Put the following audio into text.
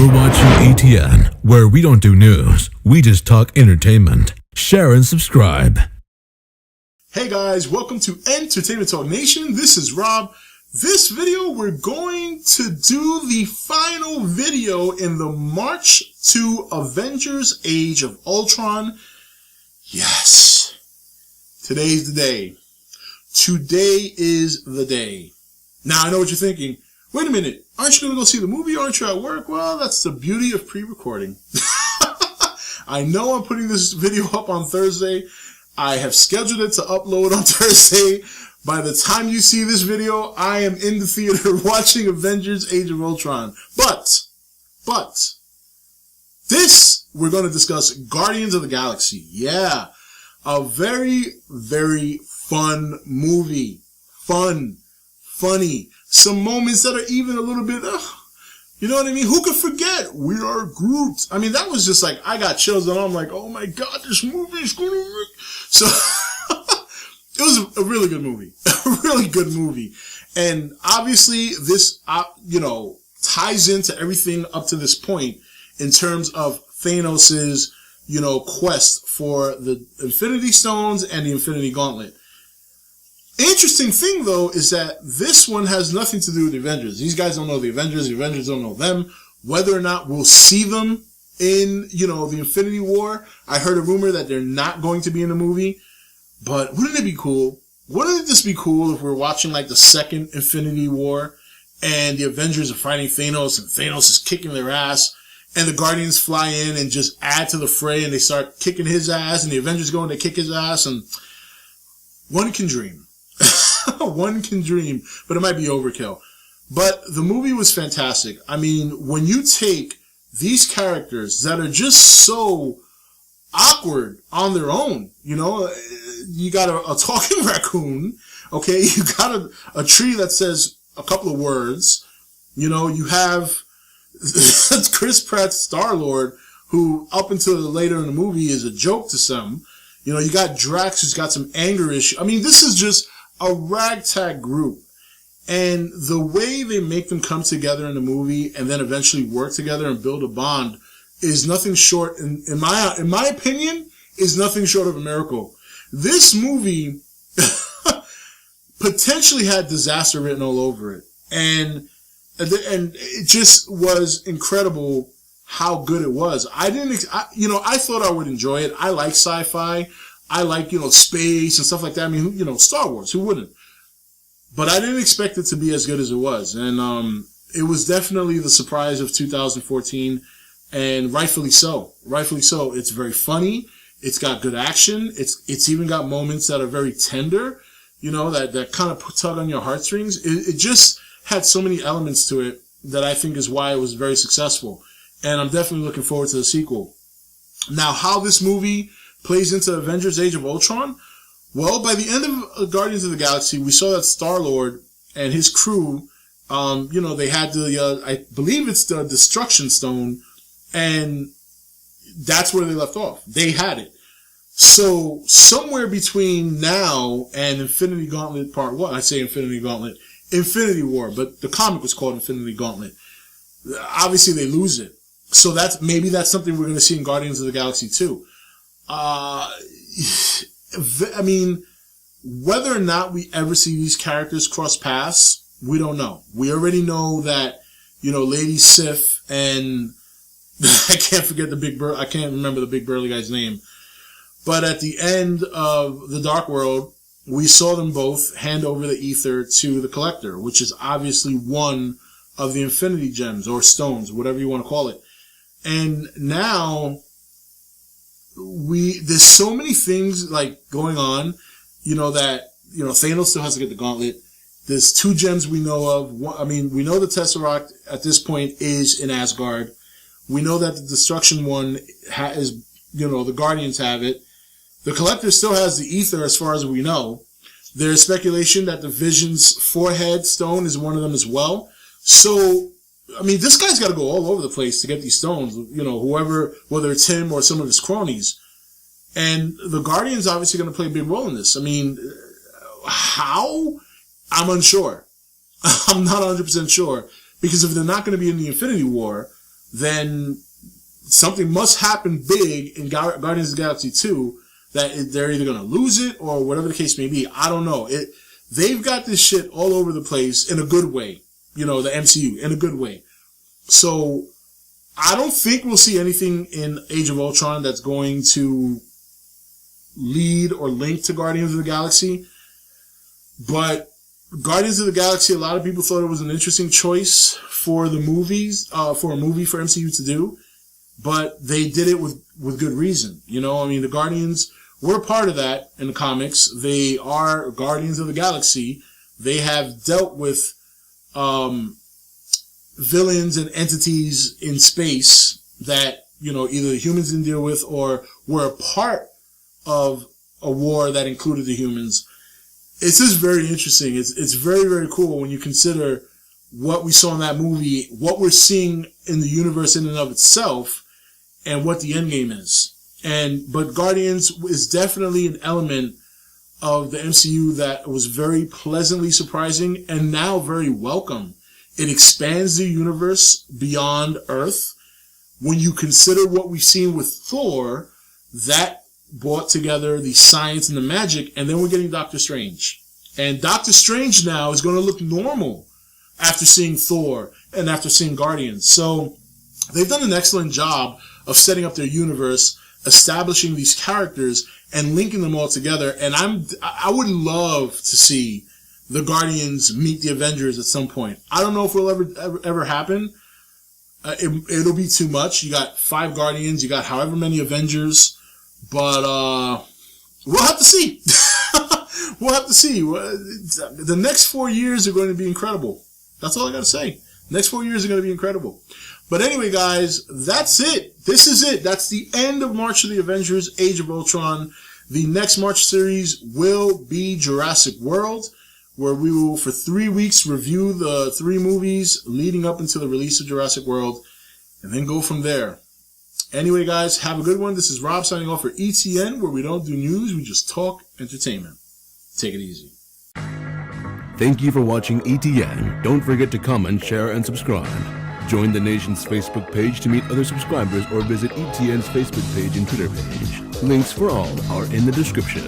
You're watching E.T.N, where we don't do news, we just talk entertainment. Share and subscribe. Hey guys, welcome to Entertainment Talk Nation. This is Rob. This video, we're going to do the final video in the March to Avengers Age of Ultron. Yes, today's the day. Today is the day. Now, I know what you're thinking. Wait a minute, aren't you going to go see the movie? Aren't you at work? Well, that's the beauty of pre-recording. I know I'm putting this video up on Thursday. I have scheduled it to upload on Thursday. By the time you see this video, I am in the theater watching Avengers Age of Ultron. But, this, we're going to discuss Guardians of the Galaxy. Yeah, a very, very fun movie. Funny. Some moments that are even a little bit, you know what I mean? Who could forget? We are Groot. I mean, that was just like, I got chills and I'm like, oh my God, this movie is going to work. So, it was a really good movie. A really good movie. And obviously this, ties into everything up to this point in terms of Thanos's, quest for the Infinity Stones and the Infinity Gauntlet. Interesting thing, though, is that this one has nothing to do with the Avengers. These guys don't know the Avengers don't know them. Whether or not we'll see them in, the Infinity War, I heard a rumor that they're not going to be in the movie. But wouldn't it be cool? Wouldn't it just be cool if we're watching, like, the second Infinity War, and the Avengers are fighting Thanos, and Thanos is kicking their ass, and the Guardians fly in and just add to the fray, and they start kicking his ass, and the Avengers go in to kick his ass, and one can dream. One can dream, but it might be overkill. But the movie was fantastic. I mean, when you take these characters that are just so awkward on their own, you got a talking raccoon, okay? You got a tree that says a couple of words. You have Chris Pratt's Star-Lord, who up until later in the movie is a joke to some. You got Drax, who's got some anger issue. I mean, this is just a ragtag group. And the way they make them come together in the movie and then eventually work together and build a bond is nothing short, in my opinion, is nothing short of a miracle. This movie potentially had disaster written all over it. And it just was incredible how good it was. I thought I would enjoy it. I like sci-fi. I like, space and stuff like that. I mean, Star Wars, who wouldn't? But I didn't expect it to be as good as it was. And, it was definitely the surprise of 2014. And rightfully so. Rightfully so. It's very funny. It's got good action. It's even got moments that are very tender, that kind of tug on your heartstrings. It just had so many elements to it that I think is why it was very successful. And I'm definitely looking forward to the sequel. Now, how this movie plays into Avengers Age of Ultron? Well, by the end of Guardians of the Galaxy, we saw that Star-Lord and his crew, they had I believe it's the Destruction Stone, and that's where they left off. They had it. So, somewhere between now and Infinity Gauntlet Part 1, I say Infinity Gauntlet, Infinity War, but the comic was called Infinity Gauntlet. Obviously, they lose it. So maybe that's something we're going to see in Guardians of the Galaxy too. I mean, whether or not we ever see these characters cross paths, we don't know. We already know that, Lady Sif and I can't remember the big burly guy's name. But at the end of The Dark World, we saw them both hand over the ether to the Collector, which is obviously one of the Infinity Gems or Stones, whatever you want to call it. And now there's so many things like going on, that, Thanos still has to get the gauntlet. There's 2 gems we know of. We know the Tesseract at this point is in Asgard. We know that the Destruction one is, the Guardians have it. The Collector still has the ether as far as we know. There's speculation that the Vision's forehead stone is one of them as well. So, this guy's got to go all over the place to get these stones, whether it's him or some of his cronies. And the Guardians obviously going to play a big role in this. How? I'm unsure. I'm not 100% sure. Because if they're not going to be in the Infinity War, then something must happen big in Guardians of the Galaxy 2 that they're either going to lose it or whatever the case may be. I don't know. They've got this shit all over the place in a good way. You know, the MCU, in a good way. So, I don't think we'll see anything in Age of Ultron that's going to lead or link to Guardians of the Galaxy. But Guardians of the Galaxy, a lot of people thought it was an interesting choice for the movies, for a movie for MCU to do. But they did it with good reason. You know, I mean, the Guardians were part of that in the comics. They are Guardians of the Galaxy. They have dealt with villains and entities in space that, you know, either the humans didn't deal with or were a part of a war that included the humans. It's just very interesting. It's very, very cool when you consider what we saw in that movie, what we're seeing in the universe in and of itself, and what the end game is. But Guardians is definitely an element of the MCU that was very pleasantly surprising and now very welcome. It expands the universe beyond Earth. When you consider what we've seen with Thor, that brought together the science and the magic, and then we're getting Doctor Strange. And Doctor Strange now is going to look normal after seeing Thor and after seeing Guardians. So they've done an excellent job of setting up their universe, establishing these characters, and linking them all together. And I would love to see the Guardians meet the Avengers at some point. I don't know if it'll ever happen. It'll be too much. You got 5 Guardians, you got however many Avengers, but we'll have to see. We'll have to see. The next 4 years are going to be incredible. That's all I got to say. Next 4 years are going to be incredible. But anyway, guys, that's it. This is it. That's the end of March of the Avengers, Age of Ultron. The next March series will be Jurassic World, where we will, for 3 weeks, review the 3 movies leading up until the release of Jurassic World, and then go from there. Anyway, guys, have a good one. This is Rob signing off for E.T.N, where we don't do news, we just talk entertainment. Take it easy. Thank you for watching E.T.N. Don't forget to comment, share, and subscribe. Join the nation's Facebook page to meet other subscribers or visit E.T.N's Facebook page and Twitter page. Links for all are in the description.